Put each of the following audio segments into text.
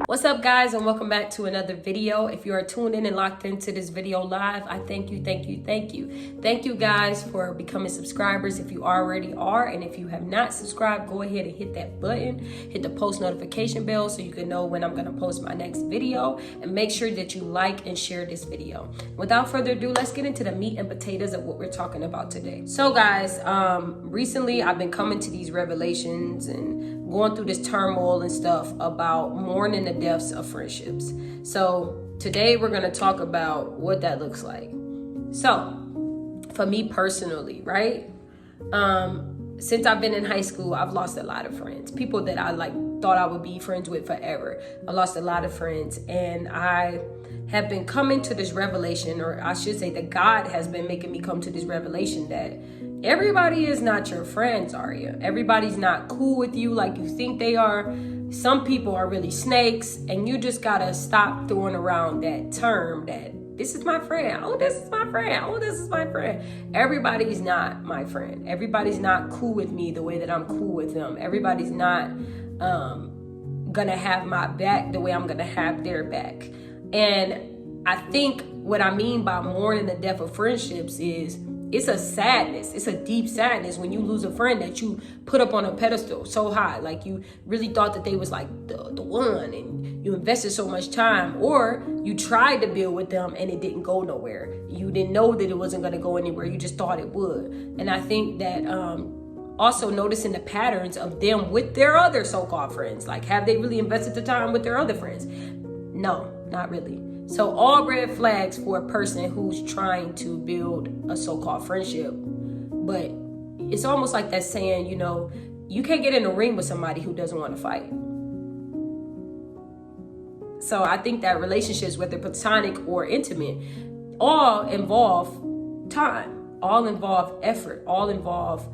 What's up, guys, and welcome back to another video. If you are tuned in and locked into this video live, I thank you. Thank you guys for becoming subscribers if you already are, and if you have not subscribed, go ahead and hit that button, hit the post notification bell so you can know when I'm gonna post my next video, and make sure that you like and share this video. Without further ado, let's get into the meat and potatoes of what we're talking about today. So guys, recently I've been coming to these revelations and going through this turmoil and stuff about mourning the deaths of friendships. So today we're going to talk about what that looks like. So for me personally, right? Since I've been in high school, I've lost a lot of friends, people that I thought I would be friends with forever. I lost a lot of friends, and I have been coming to this revelation, or I should say that God has been making me come to this revelation that everybody is not your friends, Aria. Everybody's not cool with you like you think they are. Some people are really snakes, and you just gotta stop throwing around that term that this is my friend. Oh, this is my friend. Oh, this is my friend. Everybody's not my friend. Everybody's not cool with me the way that I'm cool with them. Everybody's not gonna have my back the way I'm gonna have their back. And I think what I mean by mourning the death of friendships is it's a sadness. It's a deep sadness when you lose a friend that you put up on a pedestal so high. Like you really thought that they was like the one, and you invested so much time, or you tried to build with them and it didn't go nowhere. You didn't know that it wasn't going to go anywhere. You just thought it would. And I think that also noticing the patterns of them with their other so-called friends. Like, have they really invested the time with their other friends? No, not really. So all red flags for a person who's trying to build a so-called friendship. But it's almost like that saying, you know, you can't get in a ring with somebody who doesn't want to fight. So I think that relationships, whether platonic or intimate, all involve time, all involve effort, all involve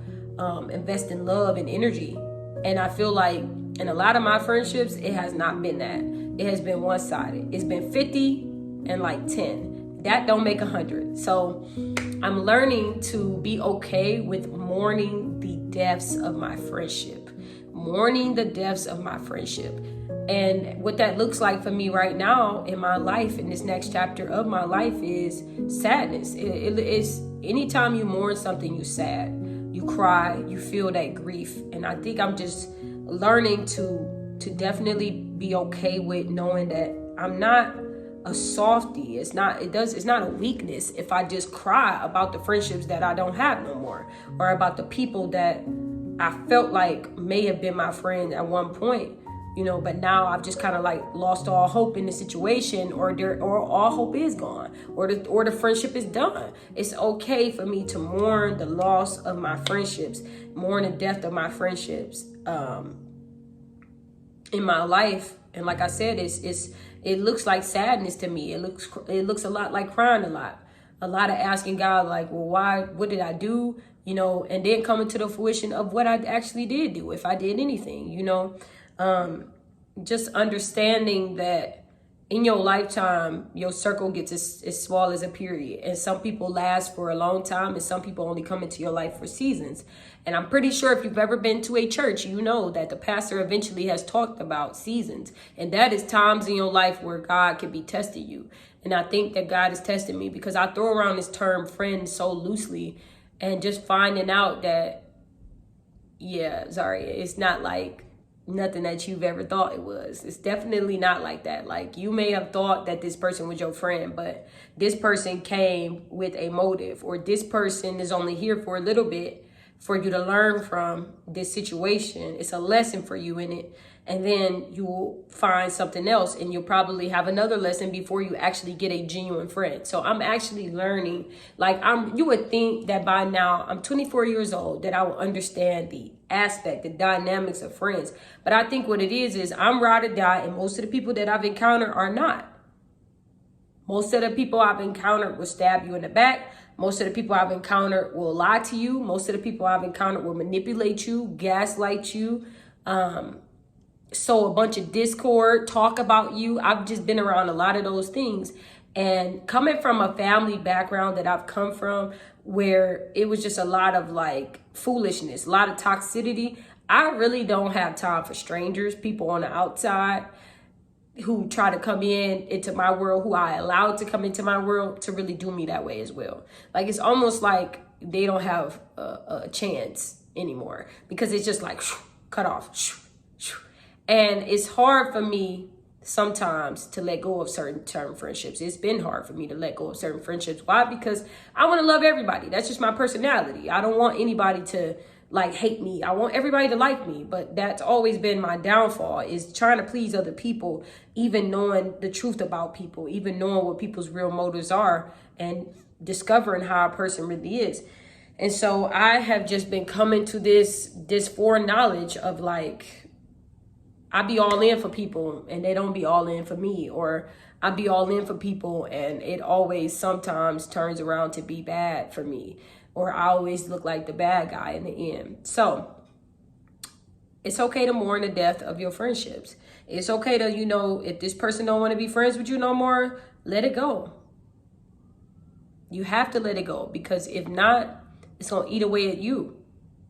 investing love and energy. And I feel like in a lot of my friendships, it has not been that. It has been one-sided. It's been 50 and like 10. That don't make 100. So I'm learning to be okay with mourning the deaths of my friendship. Mourning the deaths of my friendship. And what that looks like for me right now in my life, in this next chapter of my life, is sadness. It's anytime you mourn something, you're sad. You cry, you feel that grief. And I think I'm just learning to definitely be okay with knowing that I'm not a softie. It's not a weakness if I just cry about the friendships that I don't have no more, or about the people that I felt like may have been my friend at one point, you know, but now I've just kind of like lost all hope in the situation, or all hope is gone, or the friendship is done. It's okay for me to mourn the loss of my friendships, mourn the death of my friendships in my life. And like I said, it looks like sadness to me. It looks a lot like crying a lot of asking God, like, well, why, what did I do, you know, and then coming to the fruition of what I actually did do, if I did anything, you know. Just understanding that in your lifetime, your circle gets as small as a period. And some people last for a long time, and some people only come into your life for seasons. And I'm pretty sure if you've ever been to a church, you know that the pastor eventually has talked about seasons. And that is times in your life where God can be testing you. And I think that God is testing me, because I throw around this term friend so loosely, and just finding out that, yeah, Zaria, it's not like nothing that you've ever thought it was. It's definitely not like that. Like, you may have thought that this person was your friend, but this person came with a motive, or this person is only here for a little bit for you to learn from this situation. It's a lesson for you in it. And then you will find something else, and you'll probably have another lesson before you actually get a genuine friend. So I'm actually learning. Like, you would think that by now, I'm 24 years old, that I will understand the aspect, the dynamics of friends. But I think what it is I'm ride or die, and most of the people that I've encountered are not. Most of the people I've encountered will stab you in the back. Most of the people I've encountered will lie to you. Most of the people I've encountered will manipulate you, gaslight you, sow a bunch of discord, talk about you. I've just been around a lot of those things. And coming from a family background that I've come from, where it was just a lot of like foolishness, a lot of toxicity, I really don't have time for strangers, people on the outside. who try to come into my world, who I allowed to come into my world, to really do me that way as well. Like, it's almost like they don't have a chance anymore, because it's just like cut off. And it's hard for me sometimes to let go of certain friendships. It's been hard for me to let go of certain friendships. Why? Because I want to love everybody. That's just my personality. I don't want anybody to like hate me. I want everybody to like me. But that's always been my downfall, is trying to please other people, even knowing the truth about people, even knowing what people's real motives are, and discovering how a person really is. And so I have just been coming to this foreknowledge of like, I be all in for people and they don't be all in for me, or I be all in for people and it always sometimes turns around to be bad for me, or I always look like the bad guy in the end. So it's okay to mourn the death of your friendships. It's okay to, you know, if this person don't want to be friends with you no more, let it go. You have to let it go, because if not, it's going to eat away at you.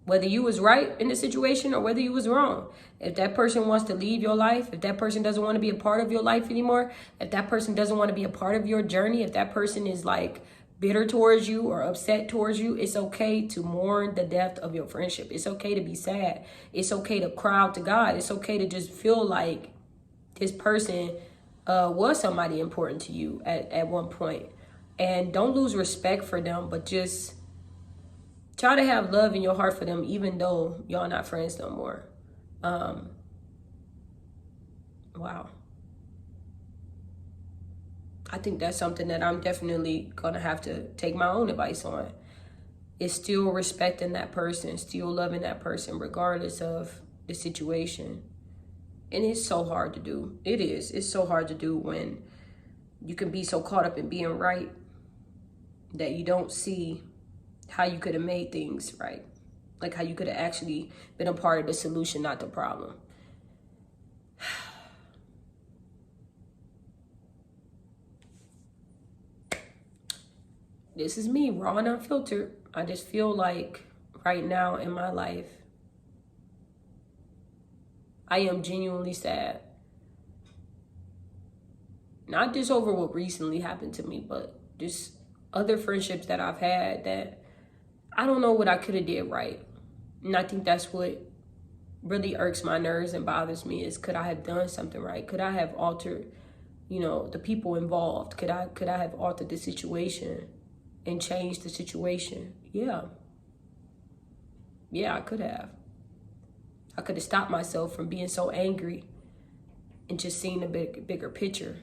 Whether you was right in the situation or whether you was wrong. If that person wants to leave your life, if that person doesn't want to be a part of your life anymore, if that person doesn't want to be a part of your journey, if that person is like bitter towards you or upset towards you, it's okay to mourn the death of your friendship. It's okay to be sad. It's okay to cry out to God. It's okay to just feel like this person was somebody important to you at one point. And don't lose respect for them, but just try to have love in your heart for them, even though y'all not friends no more. Wow. I think that's something that I'm definitely going to have to take my own advice on. Is still respecting that person, still loving that person, regardless of the situation. And it's so hard to do. It is. It's so hard to do when you can be so caught up in being right that you don't see how you could have made things right. Like how you could have actually been a part of the solution, not the problem. This is me, raw and unfiltered. I just feel like right now in my life, I am genuinely sad. Not just over what recently happened to me, but just other friendships that I've had that I don't know what I could have did right. And I think that's what really irks my nerves and bothers me, is could I have done something right? Could I have altered, you know, the people involved? Could I have altered the situation and changed the situation? Yeah. Yeah, I could have. I could have stopped myself from being so angry and just seeing the bigger picture.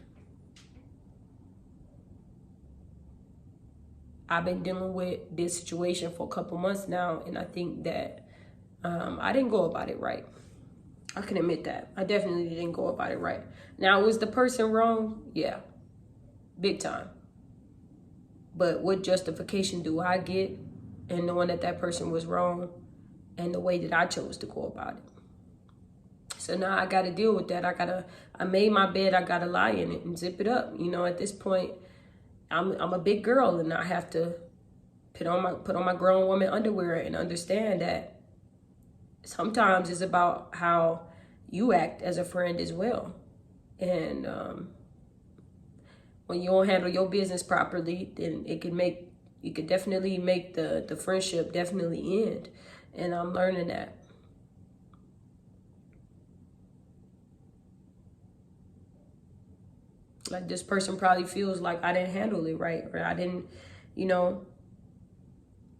I've been dealing with this situation for a couple months now, and I think that I didn't go about it right. I can admit that. I definitely didn't go about it right. Now, was the person wrong? Yeah, big time. But what justification do I get in knowing that that person was wrong and the way that I chose to go about it? So now I got to deal with that. I made my bed, I got to lie in it and zip it up. You know, at this point, I'm a big girl, and I have to put on my grown woman underwear and understand that sometimes it's about how you act as a friend as well. And when you don't handle your business properly, then it could definitely make the friendship definitely end. And I'm learning that. Like, this person probably feels like I didn't handle it right, or I didn't, you know.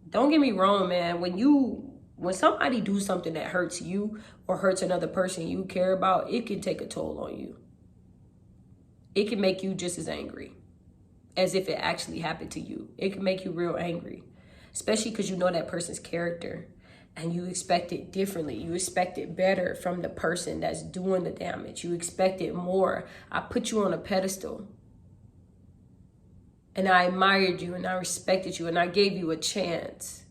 Don't get me wrong, man. When somebody do something that hurts you or hurts another person you care about, it can take a toll on you. It can make you just as angry as if it actually happened to you. It can make you real angry, especially because you know that person's character. And you expect it differently. You expect it better from the person that's doing the damage. You expect it more. I put you on a pedestal. And I admired you and I respected you and I gave you a chance.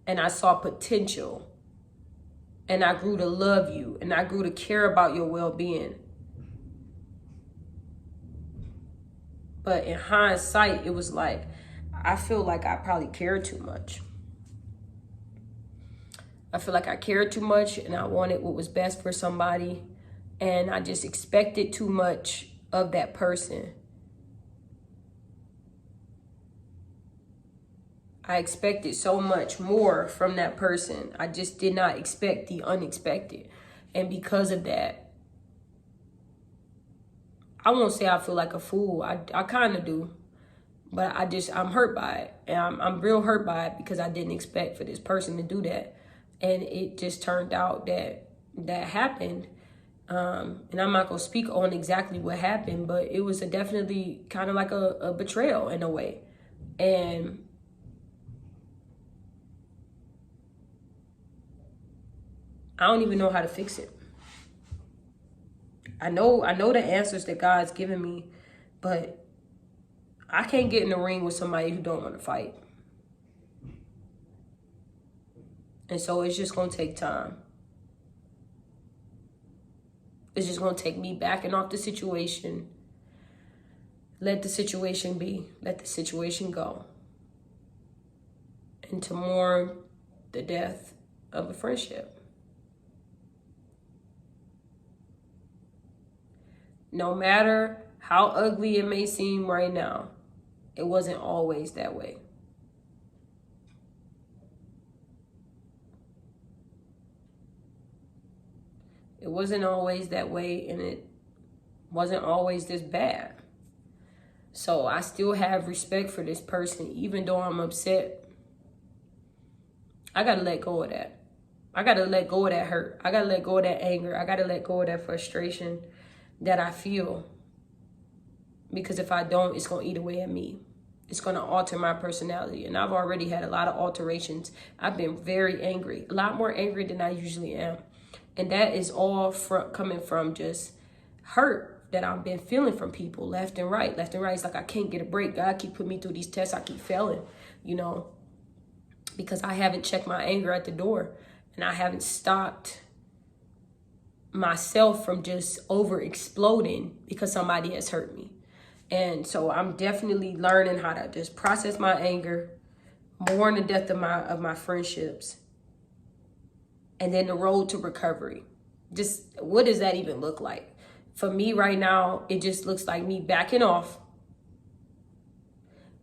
And I saw potential. And I grew to love you and I grew to care about your well-being. But in hindsight, it was like, I feel like I probably cared too much. I feel like I cared too much and I wanted what was best for somebody. And I just expected too much of that person. I expected so much more from that person. I just did not expect the unexpected. And because of that, I won't say I feel like a fool. I kind of do. But I'm hurt by it. And I'm real hurt by it because I didn't expect for this person to do that. And it just turned out that that happened. And I'm not going to speak on exactly what happened, but it was definitely kind of like a betrayal in a way. And I don't even know how to fix it. I know the answers that God's given me, but I can't get in the ring with somebody who don't want to fight. And so it's just going to take time. It's just going to take me backing off the situation. Let the situation be. Let the situation go. And to mourn the death of a friendship. No matter how ugly it may seem right now, it wasn't always that way. It wasn't always that way, and it wasn't always this bad. So I still have respect for this person, even though I'm upset. I gotta let go of that. I gotta let go of that hurt. I gotta let go of that anger. I gotta let go of that frustration that I feel. Because if I don't, it's gonna eat away at me. It's gonna alter my personality. And I've already had a lot of alterations. I've been very angry, a lot more angry than I usually am. And that is all coming from just hurt that I've been feeling from people left and right. Left and right. It's like I can't get a break. God keep putting me through these tests. I keep failing, you know, because I haven't checked my anger at the door. And I haven't stopped myself from just over exploding because somebody has hurt me. And so I'm definitely learning how to just process my anger, mourn the death of my friendships, and then the road to recovery. Just what does that even look like? For me right now, it just looks like me backing off,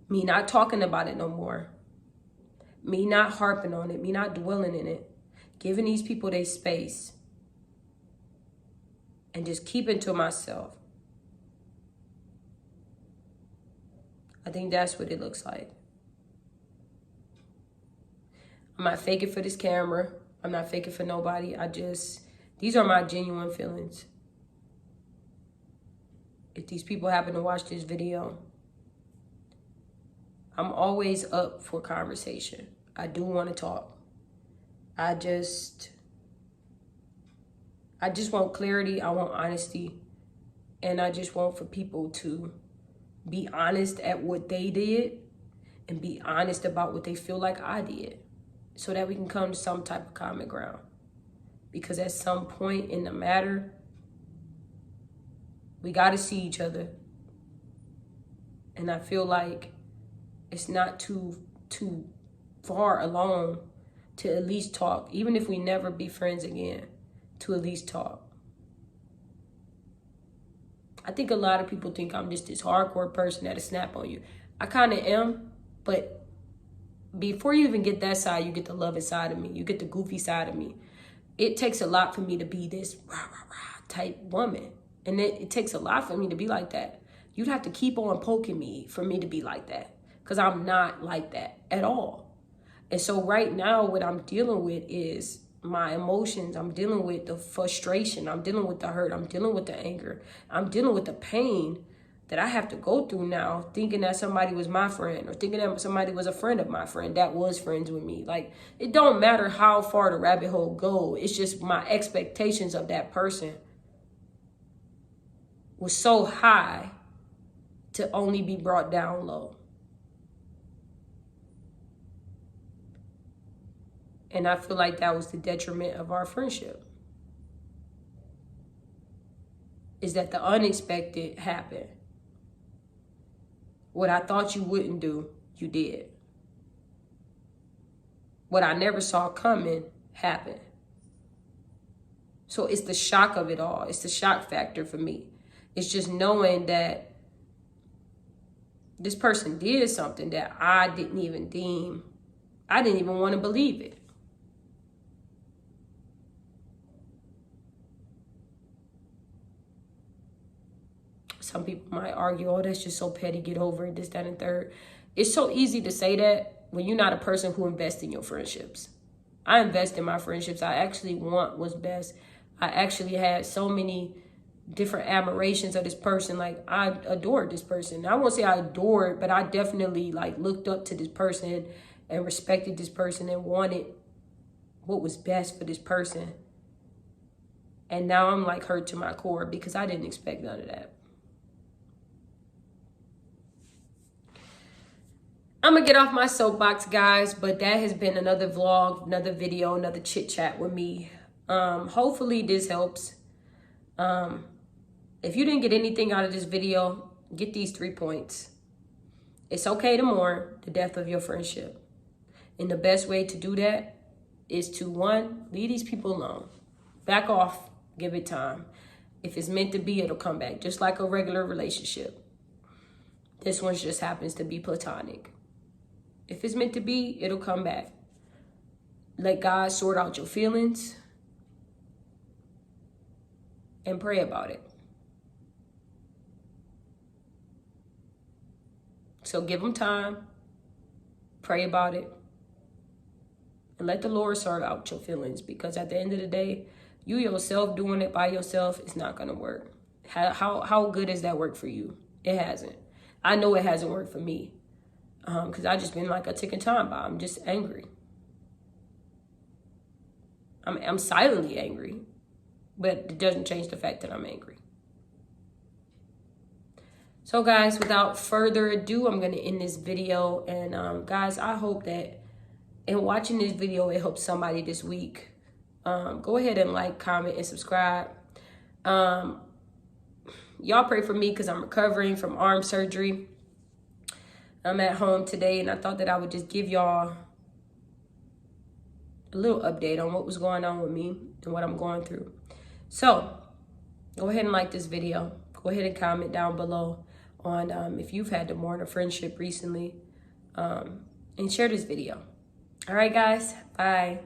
me not talking about it no more, me not harping on it, me not dwelling in it, giving these people their space, and just keeping to myself. I think that's what it looks like. I'm not faking for this camera. I'm not faking for nobody. These are my genuine feelings. If these people happen to watch this video, I'm always up for conversation. I do want to talk. I just want clarity. I want honesty. And I just want for people to be honest at what they did and be honest about what they feel like I did, so that we can come to some type of common ground. Because at some point in the matter, we got to see each other. And I feel like it's not too far along to at least talk, even if we never be friends again, to at least talk. I think a lot of people think I'm just this hardcore person that'll snap on you. I kind of am, but before you even get that side, you get the loving side of me. You get the goofy side of me. It takes a lot for me to be this rah, rah, rah type woman. And it takes a lot for me to be like that. You'd have to keep on poking me for me to be like that, because I'm not like that at all. And so right now, what I'm dealing with is my emotions. I'm dealing with the frustration. I'm dealing with the hurt. I'm dealing with the anger. I'm dealing with the pain that I have to go through now, thinking that somebody was my friend, or thinking that somebody was a friend of my friend that was friends with me. Like, it don't matter how far the rabbit hole go. It's just my expectations of that person was so high to only be brought down low. And I feel like that was the detriment of our friendship. Is that the unexpected happened. What I thought you wouldn't do, you did. What I never saw coming happened. So it's the shock of it all. It's the shock factor for me. It's just knowing that this person did something that I didn't even want to believe it. Some people might argue, oh, that's just so petty, get over it, this, that, and third. It's so easy to say that when you're not a person who invests in your friendships. I invest in my friendships. I actually want what's best. I actually had so many different admirations of this person. Like, I adored this person. I won't say I adored, but I definitely like looked up to this person and respected this person and wanted what was best for this person. And now I'm like hurt to my core because I didn't expect none of that. I'm gonna get off my soapbox, guys, but that has been another vlog, another video, another chit chat with me. Hopefully this helps. If you didn't get anything out of this video, get these 3 points. It's okay to mourn the death of your friendship. And the best way to do that is to, 1, leave these people alone. Back off, give it time. If it's meant to be, it'll come back, just like a regular relationship. This one just happens to be platonic. If it's meant to be, it'll come back. Let God sort out your feelings and pray about it. So give them time, pray about it, and let the Lord sort out your feelings, because at the end of the day, you yourself doing it by yourself is not going to work. How good has that worked for you? It hasn't. I know it hasn't worked for me. Because I just been like a ticking time bomb. I'm just angry. I'm silently angry, but it doesn't change the fact that I'm angry. So guys, without further ado, I'm going to end this video. And guys, I hope that in watching this video, it helps somebody this week. Go ahead and like, comment, and subscribe. Y'all pray for me because I'm recovering from arm surgery. I'm at home today, and I thought that I would just give y'all a little update on what was going on with me and what I'm going through. So go ahead and like this video. Go ahead and comment down below on if you've had to mourn a friendship recently, and share this video. All right, guys. Bye.